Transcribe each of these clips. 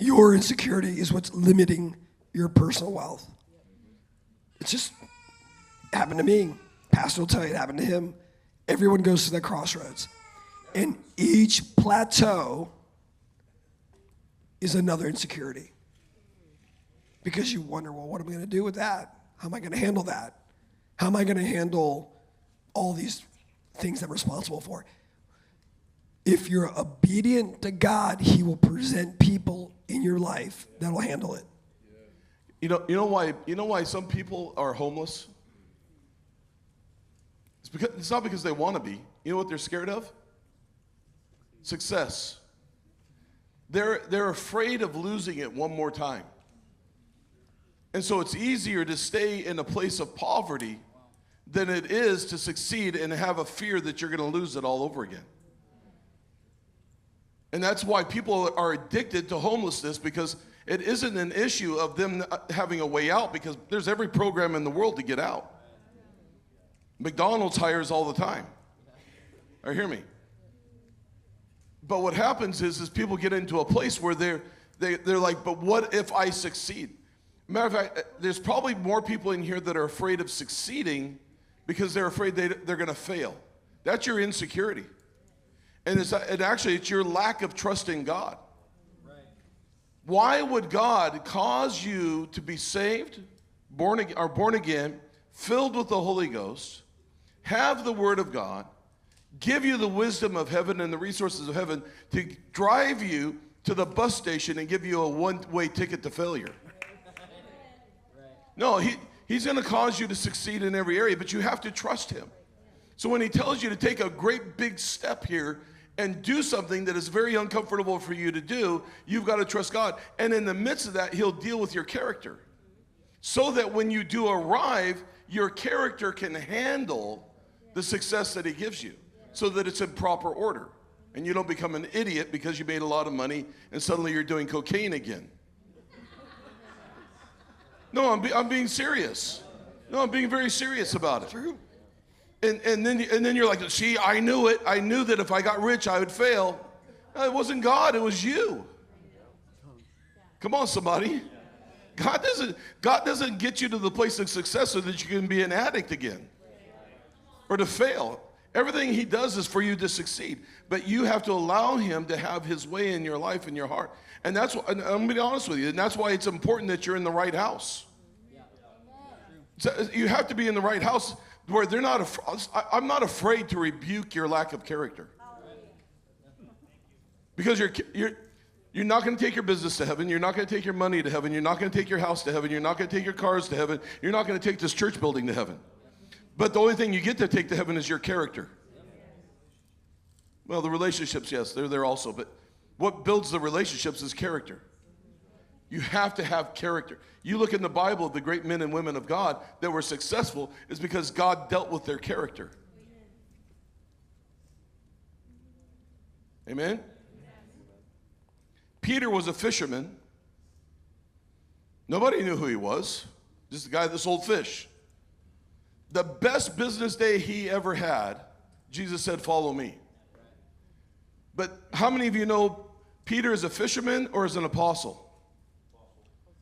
Your insecurity is what's limiting your personal wealth. It's just happened to me. Pastor will tell you it happened to him. Everyone goes to that crossroads. And each plateau is another insecurity. Because you wonder, well, what am I going to do with that? How am I going to handle that? How am I going to handle all these things that I'm responsible for? If you're obedient to God, he will present people in your life that will handle it. You know why some people are homeless? It's not because they want to be. You know what they're scared of? Success. They're afraid of losing it one more time. And so it's easier to stay in a place of poverty than it is to succeed and have a fear that you're going to lose it all over again. And that's why people are addicted to homelessness, because it isn't an issue of them having a way out, because there's every program in the world to get out. McDonald's hires all the time. Or hear me. But what happens is people get into a place where they're like, but what if I succeed? Matter of fact, there's probably more people in here that are afraid of succeeding because they're afraid they're going to fail. That's your insecurity. And actually, it's your lack of trust in God. Right. Why would God cause you to be saved, born again, filled with the Holy Ghost, have the Word of God, give you the wisdom of heaven and the resources of heaven to drive you to the bus station and give you a one-way ticket to failure? No, he's going to cause you to succeed in every area, but you have to trust him. So when he tells you to take a great big step here and do something that is very uncomfortable for you to do, you've got to trust God. And in the midst of that, he'll deal with your character, so that when you do arrive, your character can handle the success that he gives you, so that it's in proper order. And you don't become an idiot because you made a lot of money and suddenly you're doing cocaine again. No, I'm being serious. No, I'm being very serious about it. True. And then you're like, see, I knew it. I knew that if I got rich, I would fail. No, it wasn't God, it was you. Come on, somebody. God doesn't get you to the place of success so that you can be an addict again or to fail. Everything he does is for you to succeed, but you have to allow him to have his way in your life and your heart. And that's why, and I'm going to be honest with you, and that's why it's important that you're in the right house. So you have to be in the right house where they're not. I'm not afraid to rebuke your lack of character, because you're not going to take your business to heaven. You're not going to take your money to heaven. You're not going to take your house to heaven. You're not going to take your cars to heaven. You're not going to take this church building to heaven. But the only thing you get to take to heaven is your character. Well, the relationships, yes, they're there also, but what builds the relationships is character. You have to have character. You look in the Bible, the great men and women of God that were successful is because God dealt with their character. Amen? Peter was a fisherman. Nobody knew who he was. Just the guy that sold fish. The best business day he ever had, Jesus said, follow me. But how many of you know Peter is a fisherman or is an apostle?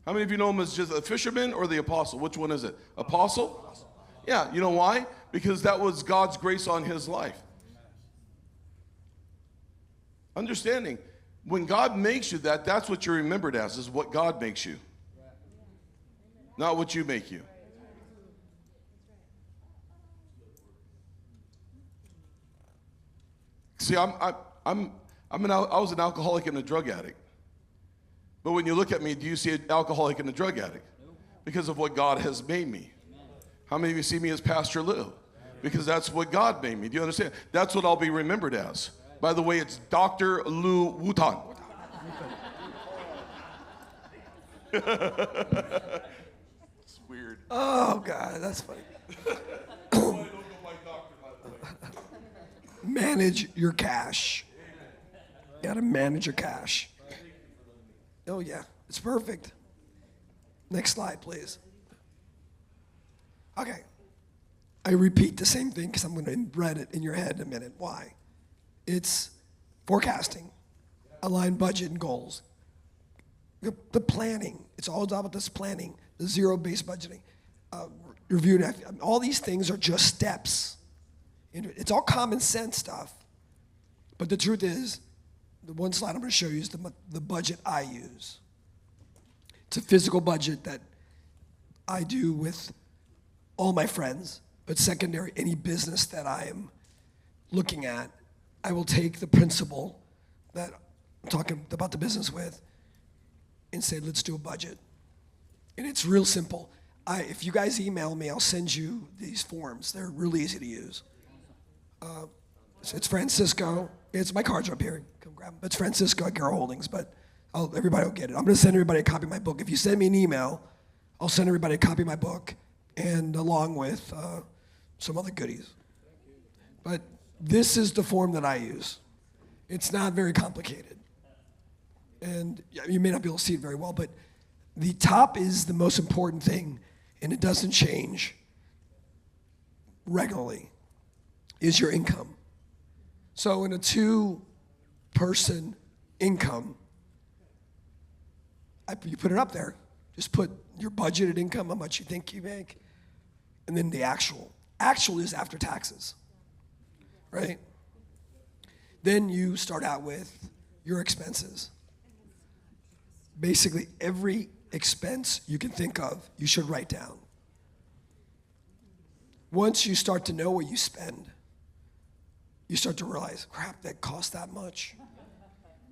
How many of you know him as just a fisherman or the apostle? Which one is it? Apostle? Yeah, you know why? Because that was God's grace on his life. Understanding, when God makes you that, that's what you're remembered as, is what God makes you. Not what you make you. See, I was an alcoholic and a drug addict. But when you look at me, do you see an alcoholic and a drug addict? Because of what God has made me. How many of you see me as Pastor Lou? Because that's what God made me. Do you understand? That's what I'll be remembered as. By the way, it's Dr. Lou Wutan. It's weird. Oh, God, that's funny. Manage your cash. You got to manage your cash. Oh, yeah, it's perfect. Next slide, please. Okay. I repeat the same thing because I'm going to embed it in your head in a minute. Why? It's forecasting, align budget and goals. The planning. It's all about this planning, the zero-based budgeting. Reviewed, all these things are just steps. It's all common sense stuff. But the truth is, the one slide I'm going to show you is the budget I use. It's a physical budget that I do with all my friends, but secondary, any business that I am looking at, I will take the principal that I'm talking about the business with and say, let's do a budget. And it's real simple. If you guys email me, I'll send you these forms. They're really easy to use. It's Francisco. It's my cards are up here. Come grab them. It's Francisco at Garrow Holdings, but everybody will get it. I'm going to send everybody a copy of my book. If you send me an email, I'll send everybody a copy of my book, and along with some other goodies. But this is the form that I use. It's not very complicated. And you may not be able to see it very well, but the top is the most important thing, and it doesn't change regularly, is your income. So in a two-person income, you put it up there. Just put your budgeted income, how much you think you make, and then the actual. Actual is after taxes, right? Then you start out with your expenses. Basically, every expense you can think of, you should write down. Once you start to know what you spend, you start to realize, crap, that costs that much.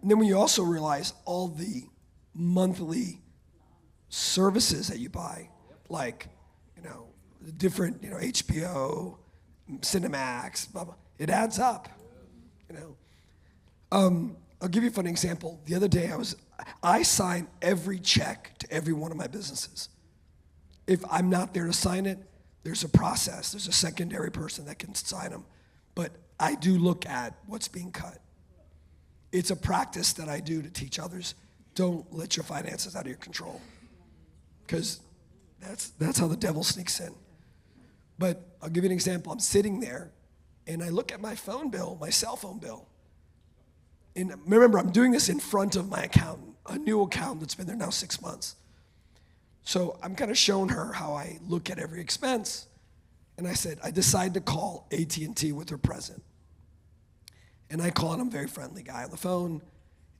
And then when you also realize all the monthly services that you buy, like, the different, HBO, Cinemax, blah, blah, it adds up, I'll give you a funny example. The other day I sign every check to every one of my businesses. If I'm not there to sign it, there's a process. There's a secondary person that can sign them. But I do look at what's being cut. It's a practice that I do to teach others. Don't let your finances out of your control, because that's how the devil sneaks in. But I'll give you an example. I'm sitting there, and I look at my phone bill, my cell phone bill. And remember, I'm doing this in front of my accountant, a new accountant that's been there now 6 months. So I'm kind of showing her how I look at every expense. And I said, I decided to call AT&T with her present. And I called him, a very friendly guy on the phone.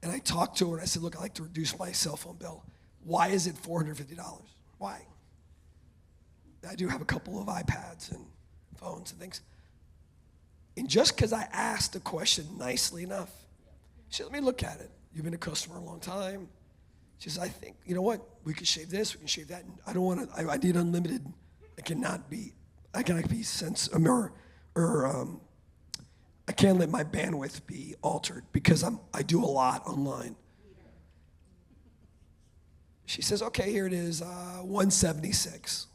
And I talked to her, and I said, look, I'd like to reduce my cell phone bill. Why is it $450? Why? I do have a couple of iPads and phones and things. And just because I asked the question nicely enough, she said, let me look at it. You've been a customer a long time. She says, I think, you know what? We can shave this, we can shave that. I don't want to, I need unlimited. I cannot be I can't let my bandwidth be altered because I do a lot online. She says, okay, here it is, $176.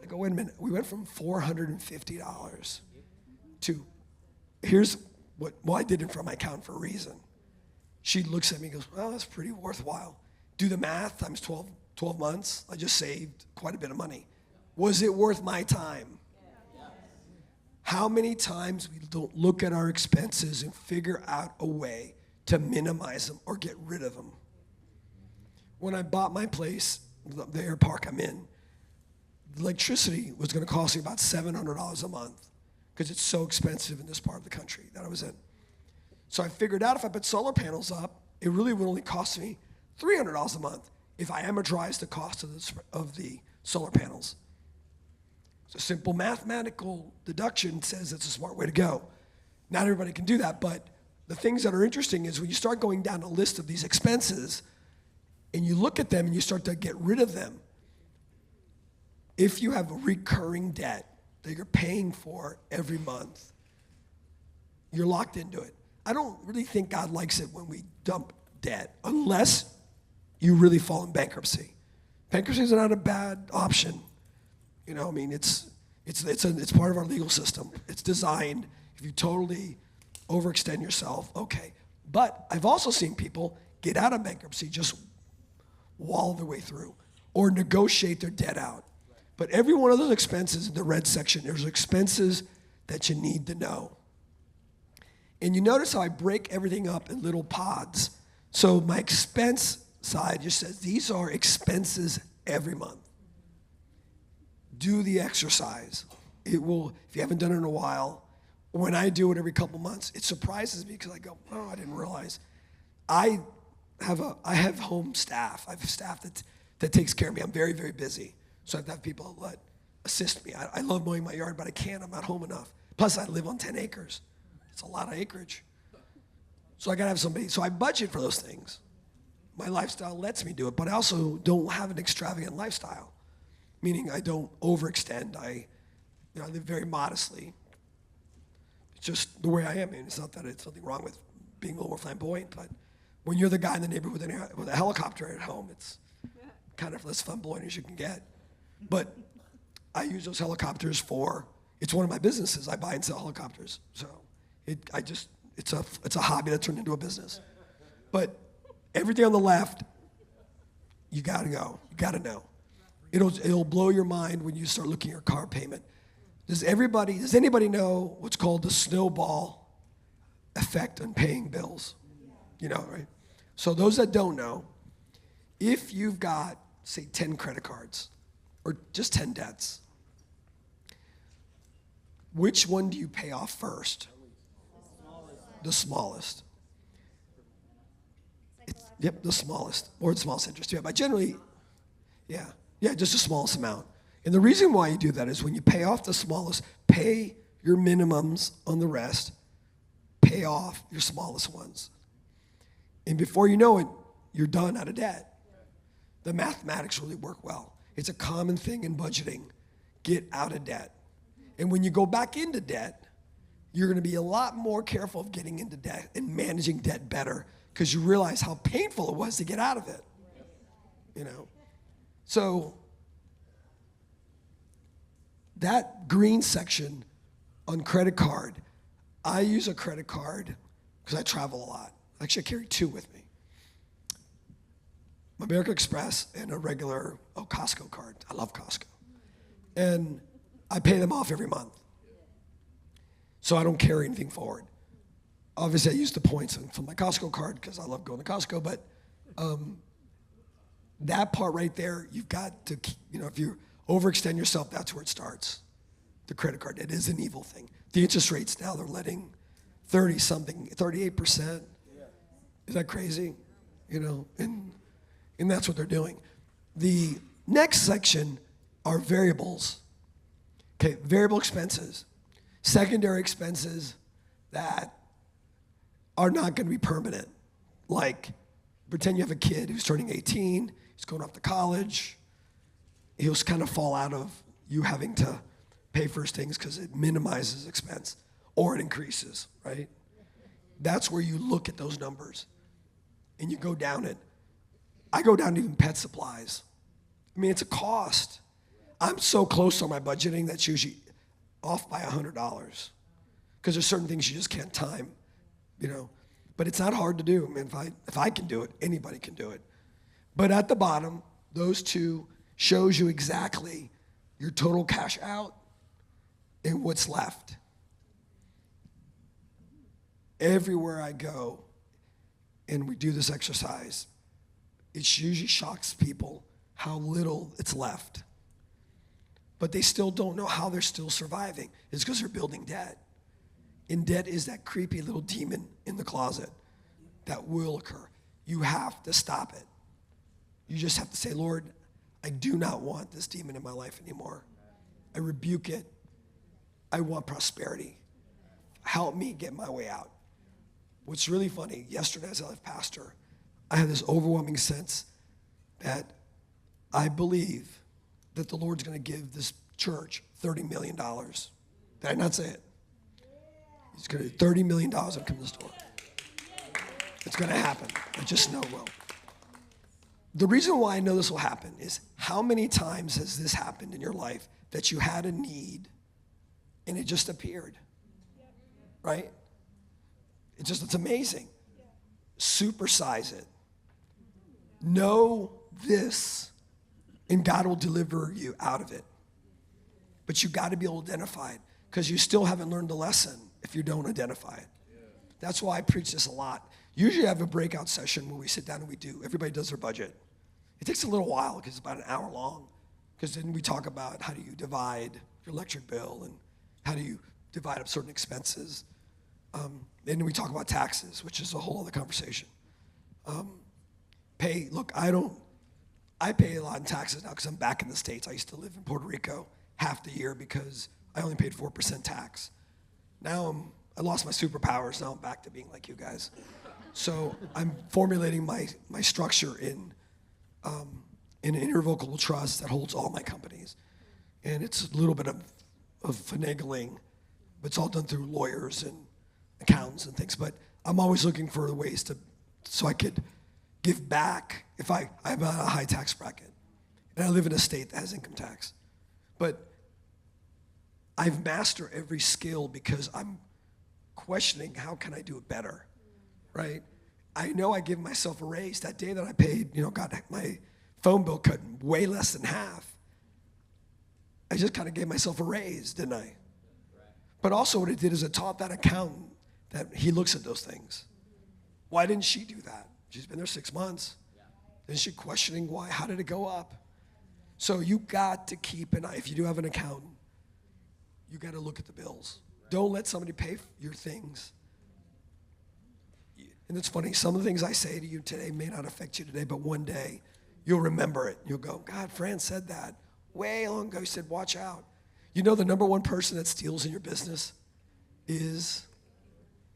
I go, wait a minute. We went from $450 to, here's what, well, I did it from my account for a reason. She looks at me and goes, well, that's pretty worthwhile. Do the math times 12 months. I just saved quite a bit of money. Was it worth my time? How many times we don't look at our expenses and figure out a way to minimize them or get rid of them? When I bought my place, the air park I'm in, the electricity was going to cost me about $700 a month because it's so expensive in this part of the country that I was in. So I figured out if I put solar panels up, it really would only cost me $300 a month if I amortize the cost of the solar panels. So simple mathematical deduction says it's a smart way to go. Not everybody can do that, but the things that are interesting is when you start going down a list of these expenses and you look at them and you start to get rid of them, if you have a recurring debt that you're paying for every month, you're locked into it. I don't really think God likes it when we dump debt unless you really fall in bankruptcy. Bankruptcy is not a bad option. You know, I mean, it's part of our legal system. It's designed, if you totally overextend yourself, okay. But I've also seen people get out of bankruptcy, just wallow their way through, or negotiate their debt out. But every one of those expenses in the red section, there's expenses that you need to know. And you notice how I break everything up in little pods. So my expense side just says, these are expenses every month. Do the exercise. It will, if you haven't done it in a while, when I do it every couple months, it surprises me because I go, oh, I didn't realize. I have home staff. I have staff that takes care of me. I'm very, very busy. So I have to have people that assist me. I love mowing my yard, but I can't. I'm not home enough. Plus, I live on 10 acres. It's a lot of acreage. So I got to have somebody. So I budget for those things. My lifestyle lets me do it, but I also don't have an extravagant lifestyle, meaning I don't overextend. I live very modestly. It's just the way I am. I mean, it's not that it's something wrong with being a little more flamboyant, but when you're the guy in the neighborhood with a helicopter at home, it's kind of as flamboyant as you can get. But I use those helicopters it's one of my businesses. I buy and sell helicopters. So it's a hobby that turned into a business. But everything on the left, you gotta go. You gotta know. It'll blow your mind when you start looking at your car payment. Does anybody know what's called the snowball effect on paying bills? You know, right? So those that don't know, if you've got, say, 10 credit cards or just 10 debts, which one do you pay off first? The smallest. Yep, the smallest, or the smallest interest. Yeah, but generally, just the smallest amount. And the reason why you do that is when you pay off the smallest, pay your minimums on the rest, pay off your smallest ones. And before you know it, you're done out of debt. The mathematics really work well. It's a common thing in budgeting. Get out of debt. And when you go back into debt, you're going to be a lot more careful of getting into debt and managing debt better because you realize how painful it was to get out of it. You know? So that green section on credit card, I use a credit card because I travel a lot. Actually, I carry two with me. American Express and a regular Costco card. I love Costco. And I pay them off every month. So I don't carry anything forward. Obviously, I use the points from my Costco card because I love going to Costco, but that part right there, you've got to, if you overextend yourself, that's where it starts. The credit card, it is an evil thing. The interest rates now, they're letting 38%. Is that crazy? And that's what they're doing. The next section are variables. Okay, variable expenses. Secondary expenses that are not going to be permanent. Like, pretend you have a kid who's turning 18, he's going off to college. He'll kind of fall out of you having to pay for his things because it minimizes expense or it increases, right? That's where you look at those numbers and you go down it. I go down to even pet supplies. I mean, it's a cost. I'm so close on my budgeting that's usually off by $100 because there's certain things you just can't time, But it's not hard to do. I mean, if I can do it, anybody can do it. But at the bottom, those two shows you exactly your total cash out and what's left. Everywhere I go and we do this exercise, it usually shocks people how little it's left. But they still don't know how they're still surviving. It's because they're building debt. And debt is that creepy little demon in the closet that will occur. You have to stop it. You just have to say, Lord, I do not want this demon in my life anymore. I rebuke it. I want prosperity. Help me get my way out. What's really funny, yesterday as I left pastor, I had this overwhelming sense that I believe that the Lord's going to give this church $30 million. Did I not say it? He's going to $30 million will come to this door. It's going to happen. I just know it will. The reason why I know this will happen is how many times has this happened in your life that you had a need and it just appeared, right? It's amazing. Supersize it. Know this, and God will deliver you out of it. But you got to be able to identify it because you still haven't learned the lesson if you don't identify it. That's why I preach this a lot. Usually I have a breakout session where we sit down and everybody does their budget. It takes a little while because it's about an hour long, because then we talk about how do you divide your electric bill and how do you divide up certain expenses. Then we talk about taxes, which is a whole other conversation. I pay a lot in taxes now because I'm back in the States. I used to live in Puerto Rico half the year because I only paid 4% tax. Now I lost my superpowers. Now I'm back to being like you guys. So I'm formulating my structure in an irrevocable trust that holds all my companies. And it's a little bit of finagling, but it's all done through lawyers and accountants and things. But I'm always looking for ways so I could give back if I'm on a high tax bracket. And I live in a state that has income tax. But I've mastered every skill because I'm questioning how can I do it better, right? I know I give myself a raise. That day that I paid, got my phone bill cut way less than half. I just kind of gave myself a raise, didn't I? But also what it did is it taught that accountant that he looks at those things. Why didn't she do that? She's been there 6 months. Isn't she questioning why? How did it go up? So you got to keep an eye. If you do have an accountant, you got to look at the bills. Don't let somebody pay for your things. And it's funny, some of the things I say to you today may not affect you today, but one day you'll remember it. You'll go, God, Fran said that way long ago. He said, watch out. You know the number one person that steals in your business is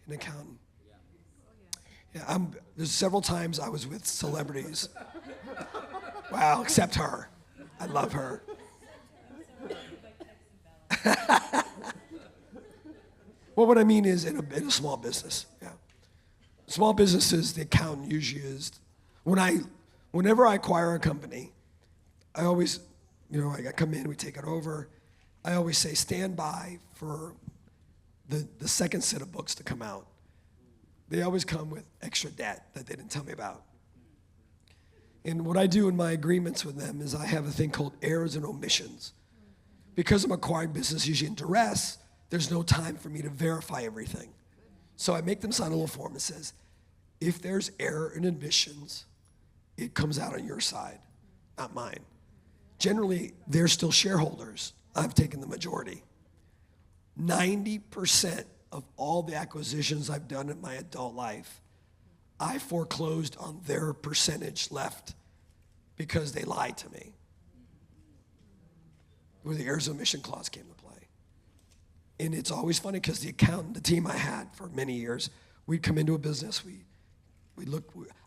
an accountant. Yeah, there's several times I was with celebrities. Wow, except her. I love her. Well, what I mean is in a small business, yeah. Small businesses, the accountant usually is, whenever I acquire a company, I always, I come in, we take it over. I always say, stand by for the second set of books to come out. They always come with extra debt that they didn't tell me about. And what I do in my agreements with them is I have a thing called errors and omissions. Because I'm acquiring business usually in duress, there's no time for me to verify everything. So I make them sign a little form that says, if there's error and omissions, it comes out on your side, not mine. Generally, they're still shareholders. I've taken the majority. 90% of all the acquisitions I've done in my adult life, I foreclosed on their percentage left because they lied to me. Where the errors and omission clause came to play. And it's always funny because the accountant, the team I had for many years, we'd come into a business,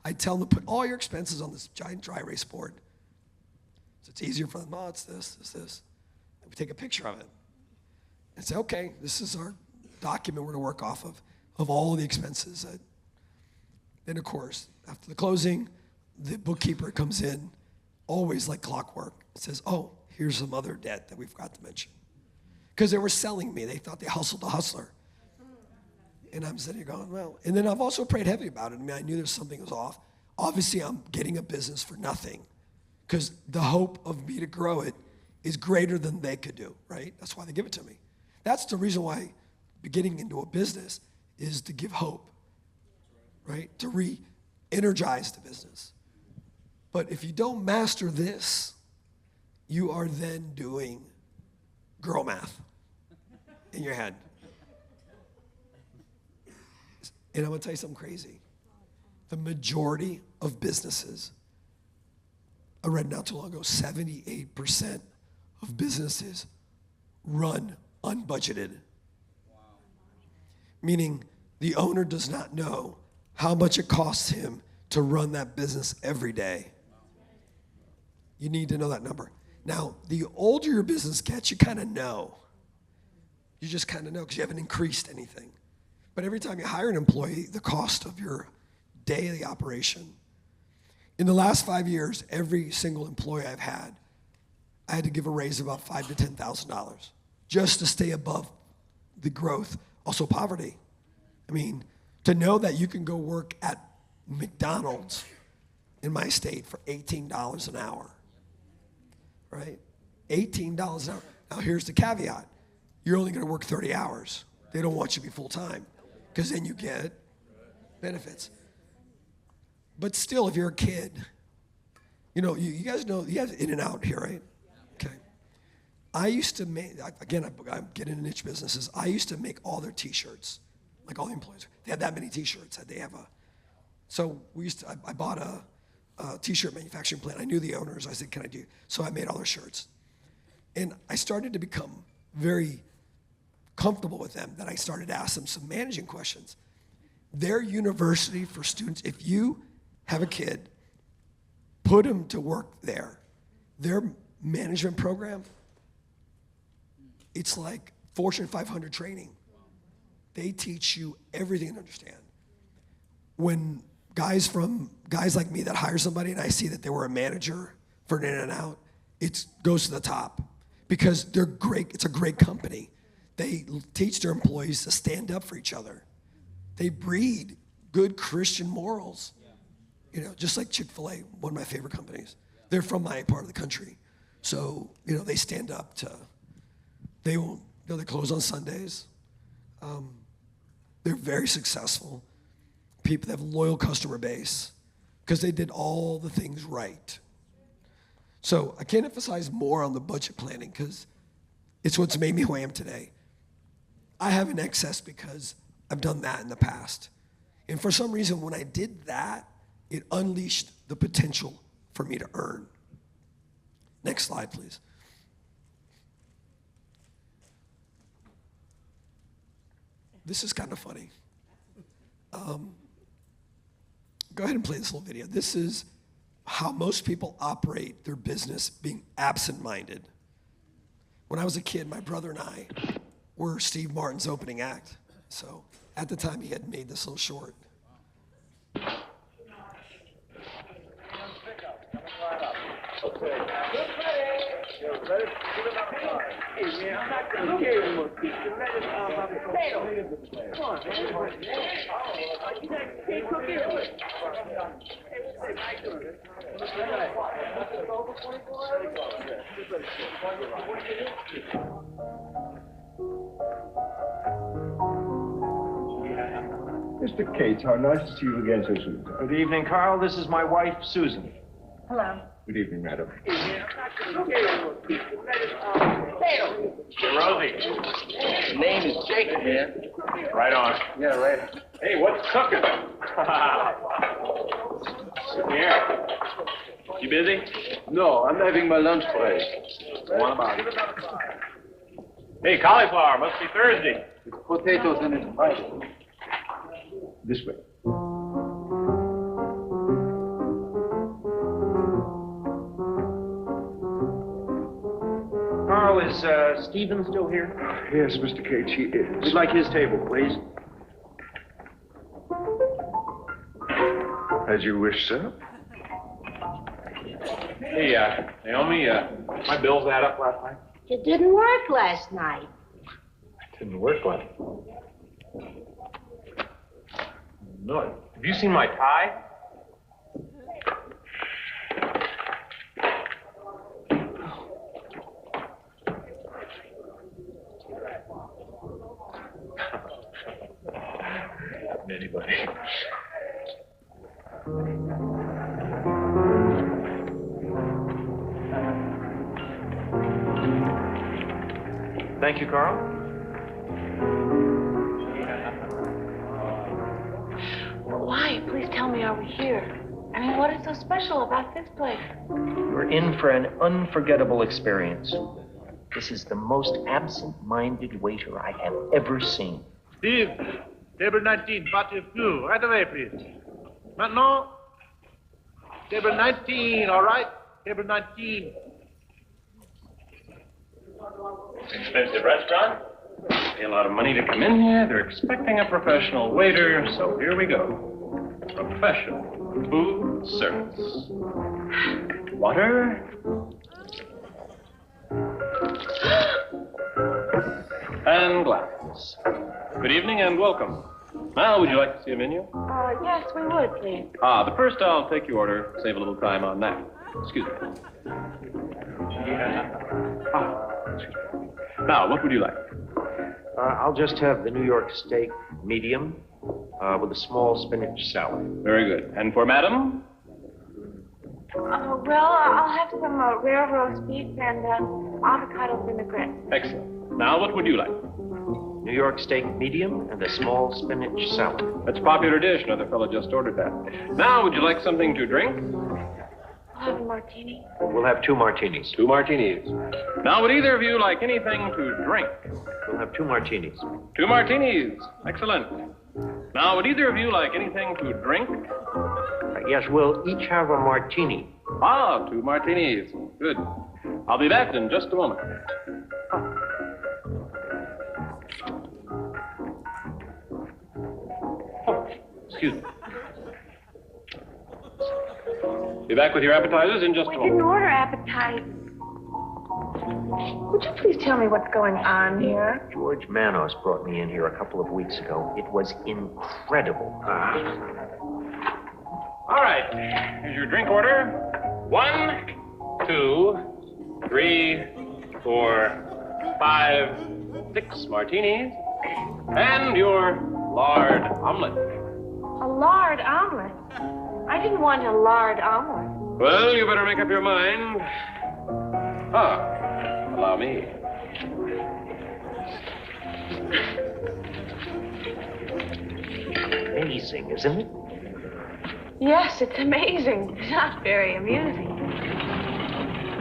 I'd tell them to put all your expenses on this giant dry erase board. So it's easier for them, it's this. And we take a picture of it and say, okay, this is our document we're gonna work off of all the expenses. Then of course, after the closing, the bookkeeper comes in, always like clockwork, and says, oh, here's some other debt that we forgot to mention. Because they were selling me. They thought they hustled the hustler. And I'm sitting here going, well, and then I've also prayed heavy about it. I mean, I knew there's something was off. Obviously, I'm getting a business for nothing because the hope of me to grow it is greater than they could do, right? That's why they give it to me. That's the reason why getting into a business is to give hope, right? To re-energize the business. But if you don't master this, you are then doing girl math in your head. And I'm gonna tell you something crazy. The majority of businesses, I read not too long ago, 78% of businesses run unbudgeted. Wow. Meaning the owner does not know how much it costs him to run that business every day. You need to know that number. Now, the older your business gets, you kind of know. You just kind of know because you haven't increased anything. But every time you hire an employee, the cost of your daily operation. In the last 5 years, every single employee I've had, I had to give a raise of about $5,000 to $10,000 just to stay above the growth. Also poverty. I mean, to know that you can go work at McDonald's in my state for $18 an hour, right? $18 an hour. Now here's the caveat. You're only gonna work 30 hours. They don't want you to be full-time because then you get benefits. But still, if you're a kid, you know, you guys know, you have In-N-Out here, right? Okay. I used to make, again, I'm getting into niche businesses. I used to make all their t-shirts, like all the employees. They had that many t-shirts. They have so I bought a t-shirt manufacturing plant. I knew the owners. I said, can I do? So I made all their shirts. And I started to become very comfortable with them that I started to ask them some managing questions. Their university for students, if you have a kid, put them to work there. Their management program, it's like Fortune 500 training. They teach you everything to understand. When guys like me that hire somebody and I see that they were a manager for an In-N-Out, it goes to the top because they're great. It's a great company. They teach their employees to stand up for each other. They breed good Christian morals. You know, just like Chick-fil-A, one of my favorite companies. They're from my part of the country. So, you know, they stand up to, they close on Sundays. They're very successful. People that have a loyal customer base because they did all the things right. So I can't emphasize more on the budget planning because it's what's made me who I am today. I have an excess because I've done that in the past. And for some reason, when I did that, it unleashed the potential for me to earn. Next slide, please. This is kind of funny. Go ahead and play this little video. This is how most people operate their business being absent-minded. When I was a kid, my brother and I were Steve Martin's opening act. So at the time, he had made this little short. Mr. Cates, how nice to see you again so soon. Good evening, Carl. This is my wife, Susan. Hello. Good evening, madam. Rosie. The name is Jacob here. Right on. Yeah, right. Hey, what's cooking? Here. You busy? No, I'm having my lunch break. What about it? Hey, cauliflower. Must be Thursday. With potatoes and it's Friday. This way. Carl, is Stephen still here? Yes, Mr. Cates, he is. We'd like his table, please. As you wish, sir. Hey, Naomi, my bills add up last night? It didn't work last night. It didn't work last night. No. Have you seen my tie? Anybody. Thank you, Carl. Why? Please tell me, are we here? I mean, what is so special about this place? You're in for an unforgettable experience. This is the most absent-minded waiter I have ever seen. Steve, table 19, party of two. Right away, please. Maintenant, table 19, all right? Table 19. Expensive restaurant. Pay a lot of money to come in here. They're expecting a professional waiter, so here we go. Professional food service. Water. And glass. Good evening and welcome. Now, would you like to see a menu? Yes, we would, please. But first I'll take your order, save a little time on that. Excuse me. Now, what would you like? I'll just have the New York steak medium. with a small spinach salad. Very good. And for Madam? Well, I'll have some rare roast beef and avocado vinaigrette. Excellent. Now, what would you like? New York steak medium and a small spinach salad. That's a popular dish. Another fellow just ordered that. Now, would you like something to drink? I'll have a martini. We'll have 2 martinis. 2 martinis. Now, would either of you like anything to drink? We'll have 2 martinis. 2 martinis. Excellent. Now, would either of you like anything to drink? Yes, we'll each have a martini. Ah, 2 martinis. Good. I'll be back in just a moment. Oh, excuse me. Be back with your appetizers in just a We moment. didn't order appetizers. Would you please tell me what's going on here? George Manos brought me in here a couple of weeks ago. It was incredible. All right. Here's your drink order. 1, 2, 3, 4, 5, 6 martinis. And your lard omelet. A lard omelet. I didn't want a lard omelet. Well, you better make up your mind. Allow me. Amazing, isn't it? Yes, it's amazing. It's not very amusing.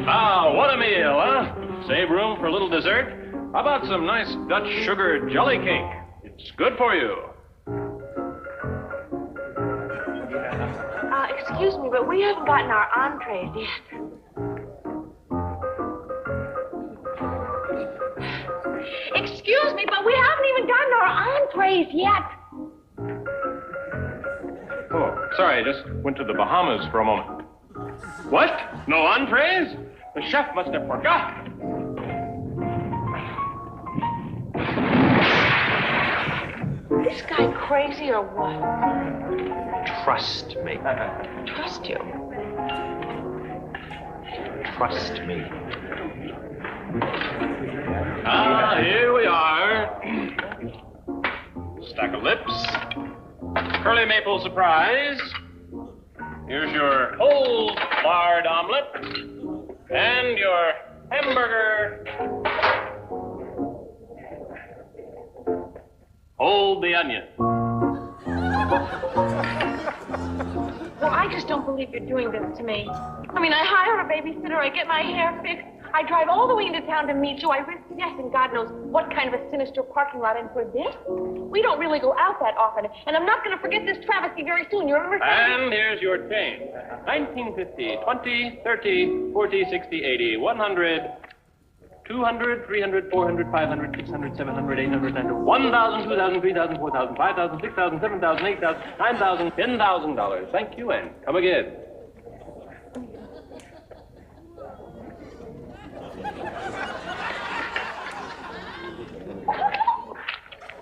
Ah, what a meal, huh? Save room for a little dessert? How about some nice Dutch sugar jelly cake? It's good for you. Excuse me, but we haven't gotten our entrees yet. Excuse me, but we haven't even gotten our entrees yet. Oh, sorry, I just went to the Bahamas for a moment. What? No entrees? The chef must have forgotten. Is this guy crazy or what? Trust me. Trust you. Trust me. Ah, here we are. Stack of lips. Curly maple surprise. Here's your whole lard omelet. And your hamburger. Hold the onion. Well, I just don't believe you're doing this to me. I mean, I hire a babysitter, I get my hair fixed, I drive all the way into town to meet you, I risk death in God knows what kind of a sinister parking lot, and for this? We don't really go out that often, and I'm not going to forget this travesty very soon, you remember? And here's your change. 1950, 20, 30, 40, 60, 80, 100, 200, 300, 400, 500, 600, 700, 800, 900, 1,000, 2,000, 3,000, 4,000, 5,000, 6,000, 7,000, 8,000, 9,000, $10,000. Thank you, and come again.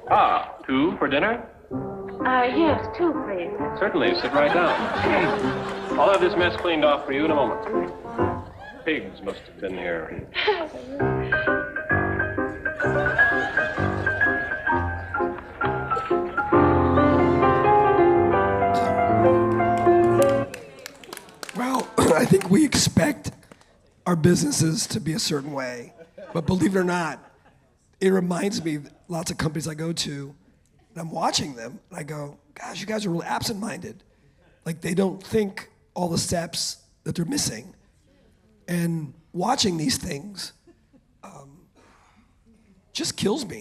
Ah, 2 for dinner? Yes, 2, please. Certainly, sit right down. I'll have this mess cleaned off for you in a moment. Pigs must have been here. Well, I think we expect our businesses to be a certain way, but believe it or not, it reminds me, lots of companies I go to, and I'm watching them, and I go, gosh, you guys are really absent-minded. Like, they don't think all the steps that they're missing. And watching these things just kills me.